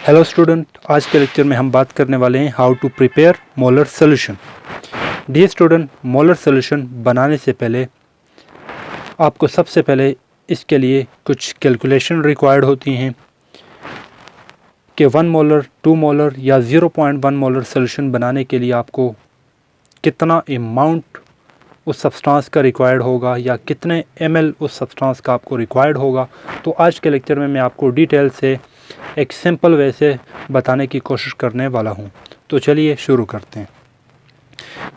Hello student, आज के lecture में हम बात करने वाले हैं how to prepare molar solution. Dear student, molar solution बनाने से पहले आपको सबसे पहले इसके लिए कुछ कैलकुलेशन रिक्वायर्ड होती हैं कि 1 मोलर, 2 मोलर या 0.1 मोलर सोल्यूशन बनाने के लिए आपको कितना अमाउंट उस सब्सटेंस का रिक्वायर्ड होगा या कितने ml उस सब्सटेंस का आपको रिक्वायर्ड होगा। तो आज के लेक्चर में मैं आपको डिटेल से एक सिंपल वे से बताने की कोशिश करने वाला हूं। तो चलिए शुरू करते हैं।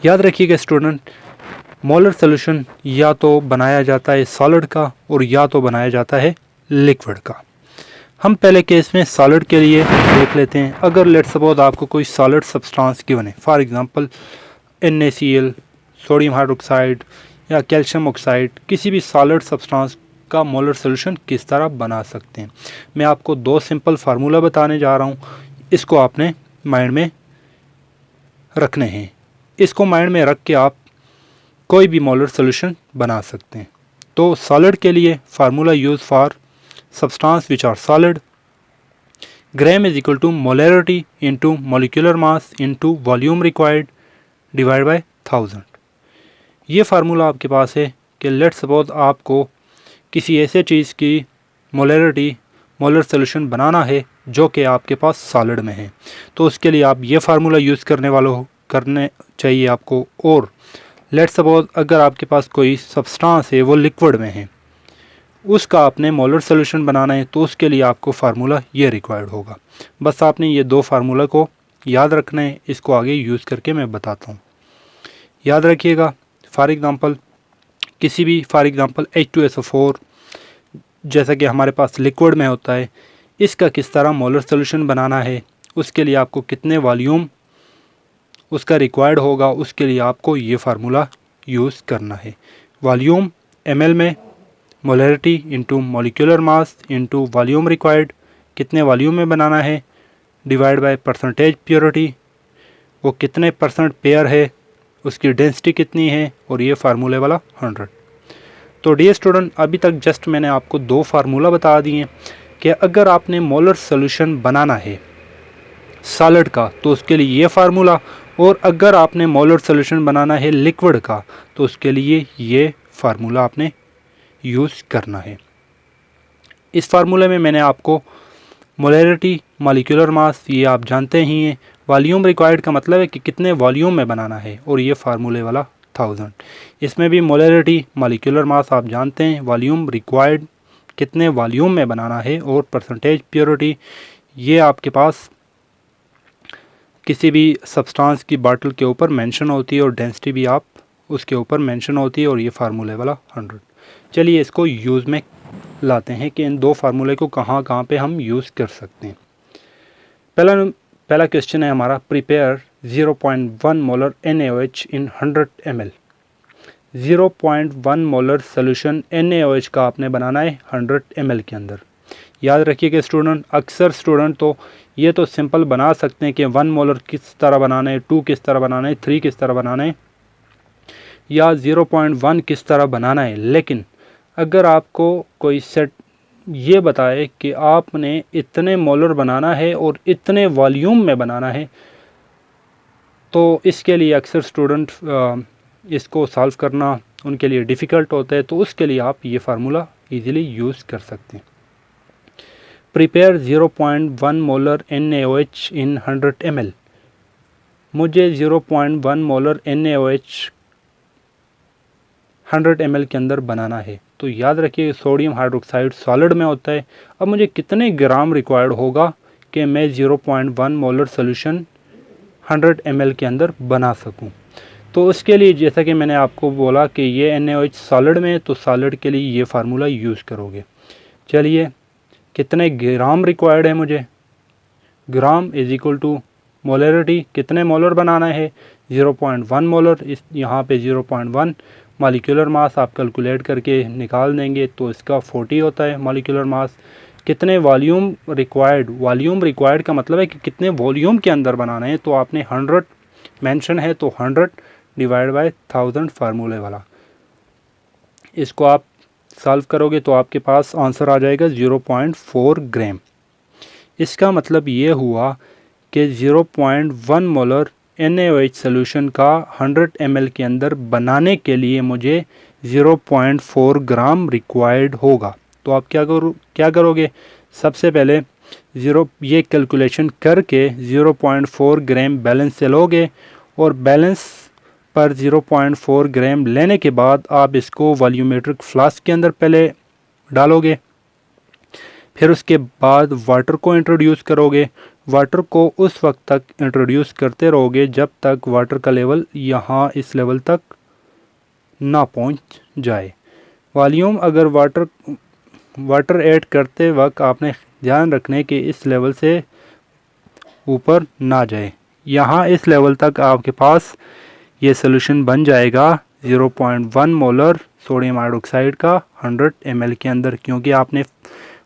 याद रखिएगा स्टूडेंट, मोलर सोल्यूशन या तो बनाया जाता है सॉलिड का और या तो बनाया जाता है लिक्विड का। हम पहले केस में सॉलिड के लिए देख लेते हैं। अगर लेट्स सपोज आपको कोई सॉलिड सब्सटेंस गिवन है, for example NaCl, sodium hydroxide या कैल्शियम ऑक्साइड, किसी भी सॉलिड सब्सटेंस का मोलर सोल्यूशन किस तरह बना सकते हैं। मैं आपको 2 सिंपल फार्मूला बताने जा रहा हूं, इसको आपने माइंड में रखने हैं। इसको माइंड में रख के आप कोई भी मोलर सोल्यूशन बना सकते हैं। तो सॉलिड के लिए formula use for substance which are solid, gram is equal to molarity into molecular mass into volume required divide by 1000। ये फार्मूला आपके पास है कि लेट सपोज आपको किसी ऐसे चीज़ की मोलरिटी, मोलर सोल्यूशन बनाना है जो कि आपके पास सॉलिड में है, तो उसके लिए आप ये फार्मूला यूज़ करने चाहिए आपको। और लेट सपोज अगर आपके पास कोई सब्सटेंस है वो लिक्विड में है, उसका आपने मोलर सोल्यूशन बनाना है, तो उसके लिए आपको फार्मूला ये रिक्वायर्ड होगा। बस आपने ये 2 फार्मूला को याद रखना है। इसको आगे यूज़ करके मैं बताता हूँ। याद रखिएगा, फॉर एग्ज़ाम्पल किसी भी H2SO4 जैसा कि हमारे पास लिक्विड में होता है, इसका किस तरह मोलर सोल्यूशन बनाना है, उसके लिए आपको कितने वॉल्यूम उसका रिक्वायर्ड होगा, उसके लिए आपको ये फार्मूला यूज़ करना है। वॉल्यूम ml में, molarity into molecular mass into volume required, कितने वॉल्यूम में बनाना है, डिवाइड बाय परसेंटेज प्योरिटी, वो कितने % पेयर है, उसकी डेंसिटी कितनी है, और ये फार्मूले वाला 100। तो डियर स्टूडेंट, अभी तक जस्ट मैंने आपको 2 फार्मूला बता दिए कि अगर आपने मोलर सोल्यूशन बनाना है सॉलिड का तो उसके लिए ये फार्मूला, और अगर आपने मोलर सोल्यूशन बनाना है लिक्विड का तो उसके लिए ये फार्मूला आपने यूज़ करना है। इस फार्मूले में मैंने आपको मोलरिटी, मॉलिक्यूलर मास ये आप जानते ही हैं, वॉल्यूम रिक्वायर्ड का मतलब है कि कितने वॉल्यूम में बनाना है, और ये फार्मूले वाला 1000। इसमें भी मोलरिटी, मॉलिक्यूलर मास आप जानते हैं, वॉल्यूम रिक्वायर्ड कितने वॉल्यूम में बनाना है, और परसेंटेज प्योरिटी ये आपके पास किसी भी सब्सटेंस की बॉटल के ऊपर मेंशन होती है, और डेंसिटी भी आप उसके ऊपर मेंशन होती है, और ये फार्मूले वाला 100। चलिए इसको यूज़ में लाते हैं कि इन 2 फार्मूले को कहाँ कहाँ पे हम यूज़ कर सकते हैं। पहला क्वेश्चन है हमारा, प्रिपेयर 0.1 मोलर NaOH इन 100 ml। 0.1 मोलर सोल्यूशन NaOH का आपने बनाना है 100 ml के अंदर। याद रखिएगा स्टूडेंट, अक्सर स्टूडेंट तो ये तो सिंपल बना सकते हैं कि 1 मोलर किस तरह बनाना है, 2 किस तरह बनाना है, 3 किस तरह बनाना है, या 0.1 किस तरह बनाना है। लेकिन अगर आपको कोई सेट ये बताए कि आपने इतने मोलर बनाना है और इतने वॉल्यूम में बनाना है, तो इसके लिए अक्सर स्टूडेंट इसको सॉल्व करना उनके लिए डिफ़िकल्ट होता है, तो उसके लिए आप ये फार्मूला इजीली यूज़ कर सकते हैं। प्रिपेयर 0.1 मोलर NaOH इन 100 ml। मुझे 0.1 मोलर NaOH 100 ml के अंदर बनाना है। तो याद रखिए, सोडियम हाइड्रोक्साइड सॉलिड में होता है। अब मुझे कितने ग्राम रिक्वायर्ड होगा कि मैं 0.1 मोलर सोल्यूशन 100 ml के अंदर बना सकूं। तो उसके लिए जैसा कि मैंने आपको बोला कि ये NaOH सॉलिड में है, तो सॉलिड के लिए ये फार्मूला यूज़ करोगे। चलिए, कितने ग्राम रिक्वायर्ड है मुझे, gram is equal to molarity, कितने मोलर बनाना है, 0.1 मोलर, इस यहाँ पे 0.1 मॉलिक्यूलर मास आप कैलकुलेट करके निकाल देंगे तो इसका 40 होता है मॉलिक्यूलर मास। कितने वॉल्यूम रिक्वायर्ड, वॉल्यूम रिक्वायर्ड का मतलब है कि कितने वॉल्यूम के अंदर बनाना है, तो आपने 100 मेंशन है, तो 100 डिवाइड बाय 1000 फार्मूले वाला। इसको आप सॉल्व करोगे तो आपके पास आंसर आ जाएगा 0.4 ग्राम। इसका मतलब ये हुआ कि 0.1 मोलर NaOH सोल्यूशन का 100 ml के अंदर बनाने के लिए मुझे 0.4 ग्राम रिक्वायर्ड होगा। तो आप क्या करोगे, सबसे पहले ये कैलकुलेशन करके 0.4 ग्राम बैलेंस से लोगे और बैलेंस पर 0.4 ग्राम लेने के बाद आप इसको वॉल्यूमेट्रिक फ्लास्क के अंदर पहले डालोगे, फिर उसके बाद वाटर को इंट्रोड्यूस करोगे। वाटर को उस वक्त तक इंट्रोड्यूस करते रहोगे जब तक वाटर का लेवल यहाँ इस लेवल तक ना पहुँच जाए। वॉल्यूम अगर वाटर ऐड करते वक्त आपने ध्यान रखने कि इस लेवल से ऊपर ना जाए। यहाँ इस लेवल तक आपके पास ये सोल्यूशन बन जाएगा 0.1 मोलर सोडियम हाइड्रोक्साइड का 100 ml के अंदर, क्योंकि आपने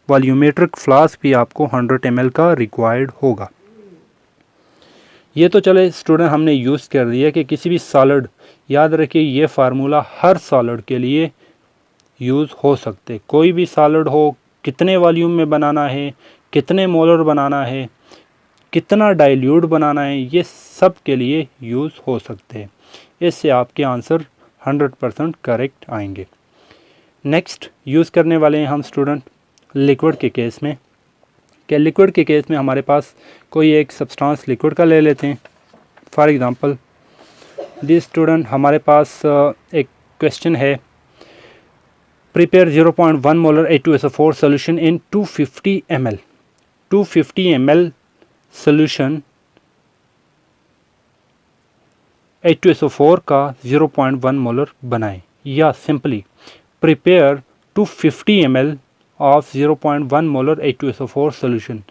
वॉल्यूमेट्रिक फ्लास्क भी आपको 100 ml का रिक्वायर्ड होगा। ये तो चले स्टूडेंट हमने यूज़ कर दिया कि किसी भी सॉलिड, याद रखिए ये फार्मूला हर सॉलिड के लिए यूज़ हो सकते, कोई भी सॉलिड हो, कितने वॉल्यूम में बनाना है, कितने मोलर बनाना है, कितना डाइल्यूट बनाना है, ये सब के लिए यूज़ हो सकते हैं। इससे आपके आंसर 100% करेक्ट आएंगे। नेक्स्ट यूज़ करने वाले हैं हम स्टूडेंट लिक्विड के केस में। कि लिक्विड के केस में हमारे पास कोई एक सब्सटेंस लिक्विड का ले लेते हैं। फॉर एग्ज़ाम्पल दिस स्टूडेंट, हमारे पास एक क्वेश्चन है, prepare 0.1 molar H2SO4 solution in 250 ml। 250 ml solution H2SO4 का 0.1 मोलर बनाएं, या simply prepare 250 ml of 0.1 molar H2SO4 solution.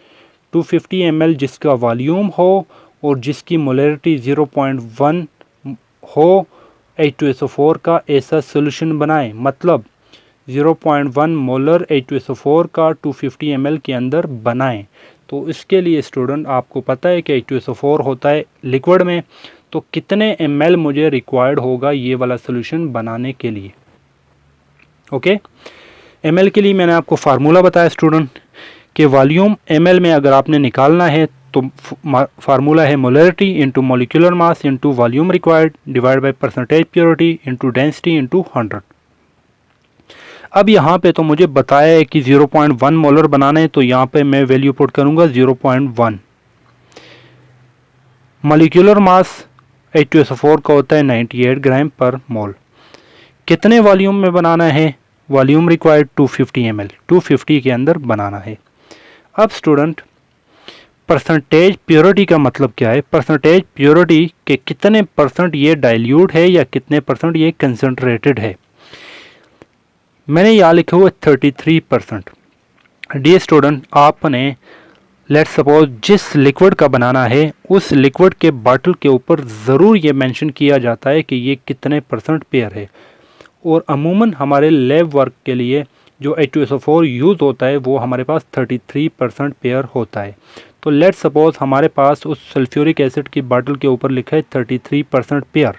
250 ml जिसका वॉल्यूम हो और जिसकी मोलरिटी 0.1 हो, H2SO4 का ऐसा सोल्यूशन बनाएं। मतलब 0.1 मोलर H2SO4 का 250 ml के अंदर बनाएं। तो इसके लिए स्टूडेंट आपको पता है कि H2SO4 होता है लिक्विड में, तो कितने ml मुझे रिक्वायर्ड होगा ये वाला सोल्यूशन बनाने के लिए। ओके, ml के लिए मैंने आपको फार्मूला बताया स्टूडेंट कि वॉल्यूम ml में अगर आपने निकालना है तो फार्मूला है molarity into molecular mass into volume required divide by percentage purity into density into 100। अब यहाँ पे तो मुझे बताया है कि 0.1 मोलर बनाना है, तो यहाँ पे मैं वैल्यू पुट करूँगा 0.1। मोलिकुलर मास H2SO4 का होता है 98 ग्राम पर मोल। कितने वॉल्यूम में बनाना है, वॉल्यूम रिक्वायर्ड 250 ml, 250 के अंदर बनाना है। अब स्टूडेंट परसेंटेज प्योरिटी का मतलब क्या है, परसेंटेज प्योरिटी के कितने परसेंट ये डाइल्यूट है या कितने परसेंट ये कंसनट्रेटेड है। मैंने यहाँ लिखा हुआ 33%। डियर स्टूडेंट, आपने लेट्स सपोज जिस लिक्विड का बनाना है उस लिक्विड के बॉटल के ऊपर ज़रूर ये मेंशन किया जाता है कि ये कितने परसेंट पेयर है। और अमूमन हमारे लैब वर्क के लिए जो H2SO4 यूज़ होता है वो हमारे पास 33% पेयर होता है। तो लेट्स सपोज हमारे पास उस सल्फ्यूरिक एसिड की बॉटल के ऊपर लिखा है 33% पेयर,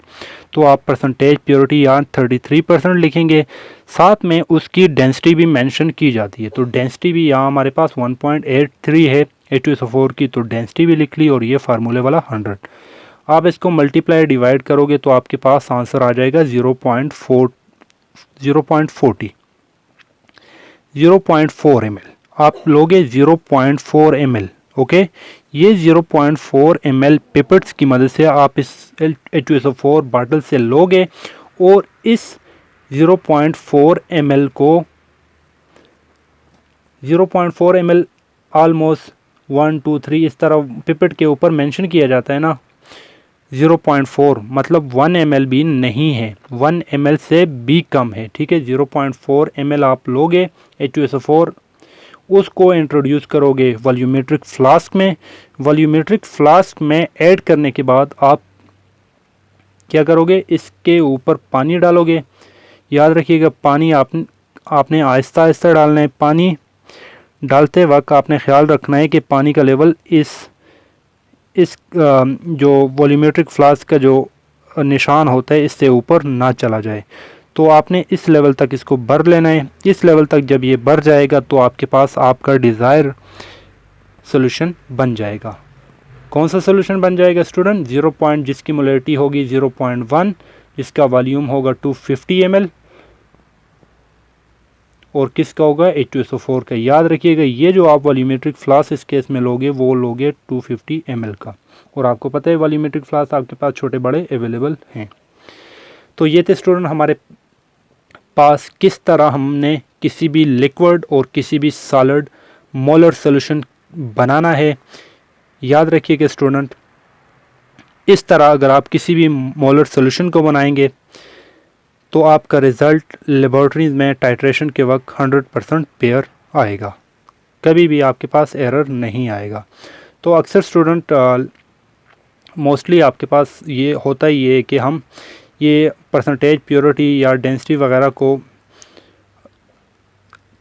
तो आप परसेंटेज प्योरिटी यहाँ 33% लिखेंगे। साथ में उसकी डेंसिटी भी मेंशन की जाती है, तो डेंसिटी भी यहाँ हमारे पास 1.83 है H2SO4 की, तो डेंसिटी भी लिख ली और ये फार्मूले वाला 100। आप इसको मल्टीप्लाई डिवाइड करोगे तो आपके पास आंसर आ जाएगा 0.40 0.4 ml। आप लोगे 0.4 ml। ओके, ये 0.4 ml पिपेट्स की मदद से आप इस H2SO4 बॉटल से लोगे और इस 0.4 ml को 0.4 ml ऑलमोस्ट 1 2 3 इस तरह पिपेट के ऊपर मेंशन किया जाता है ना। 0.4 मतलब 1 ml भी नहीं है, 1 ml से भी कम है। ठीक है, 0.4 ml आप लोगे H2SO4, उसको इंट्रोड्यूस करोगे वॉल्यूमेट्रिक फ्लास्क में। वॉल्यूमेट्रिक फ्लास्क में ऐड करने के बाद आप क्या करोगे, इसके ऊपर पानी डालोगे। याद रखिएगा पानी आपने आहिस्ता आहिस्ता डालना है। पानी डालते वक्त आपने ख्याल रखना है कि पानी का लेवल इस जो वॉल्यूमेट्रिक फ्लास्क का जो निशान होता है इससे ऊपर ना चला जाए। तो आपने इस लेवल तक इसको भर लेना है। इस लेवल तक जब ये भर जाएगा तो आपके पास आपका डिज़ायर सोल्यूशन बन जाएगा। कौन सा सोल्यूशन बन जाएगा स्टूडेंट? 0 जिसकी मोलरिटी होगी 0.1, जिसका वॉल्यूम होगा 250 ml, और किसका होगा? H2SO4 का। याद रखिएगा ये जो आप वॉल्यूमेट्रिक फ्लास्क इस केस में लोगे वो लोगे 250 ml का, और आपको पता है वॉल्यूमेट्रिक फ्लास्क आपके पास छोटे बड़े अवेलेबल हैं। तो ये थे स्टूडेंट हमारे पास किस तरह हमने किसी भी लिक्विड और किसी भी सॉलिड मोलर सोल्यूशन बनाना है। याद रखिएगा स्टूडेंट, इस तरह अगर आप किसी भी मोलर सोल्यूशन को बनाएंगे तो आपका रिज़ल्ट लेबॉर्ट्रीज में टाइट्रेशन के वक्त 100% पेयर आएगा, कभी भी आपके पास एरर नहीं आएगा। तो अक्सर स्टूडेंट मोस्टली आपके पास ये होता ही है कि हम ये परसेंटेज प्योरिटी या डेंसिटी वगैरह को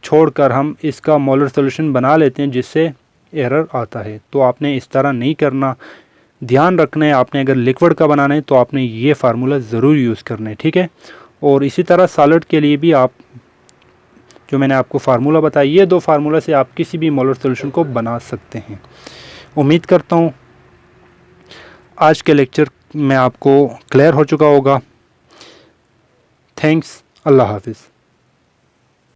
छोड़कर हम इसका मोलर सोल्यूशन बना लेते हैं जिससे एरर आता है। तो आपने इस तरह नहीं करना, ध्यान रखना है। आपने अगर लिक्विड का बनाना है तो आपने ये फार्मूला ज़रूर यूज़ करना है, ठीक है। और इसी तरह सॉलिड के लिए भी आप जो मैंने आपको फार्मूला बताया, ये 2 फार्मूला से आप किसी भी मोलर सोल्यूशन को बना सकते हैं। उम्मीद करता हूँ आज के लेक्चर में आपको क्लियर हो चुका होगा। थैंक्स, अल्लाह हाफिज़।